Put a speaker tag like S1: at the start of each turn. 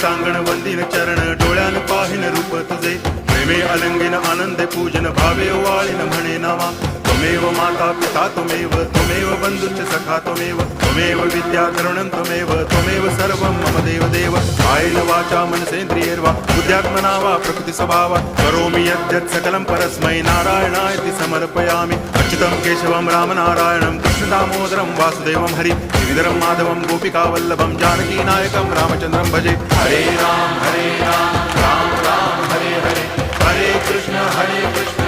S1: सांगण वंदिन चरण डोळ्यान पाहिन रूप तुझे प्रेमे अलंगिन आनंदे पूजन भावे वाळीन म्हणे नावा त्वमेव माता पिता त्वमेव बंधुश्च सखा त्वमेव विद्या तरुणं त्वमेव सर्वं मम देव कायेन वाचा मनसेन्द्रियैर्वा बुद्ध्यात्मना वा प्रकृति स्वभावात् करोमि यद्यत् सकलं परस्मै नारायणायति समर्पयामि अच्युतं केशवं रामनारायणं कृष्णदामोदरं वासुदेवं हरि गिरिधरं माधवं गोपिकावल्लभं जानकीनायकं रामचन्द्रं भजे हरे राम राम राम हरे हरे हरे कृष्ण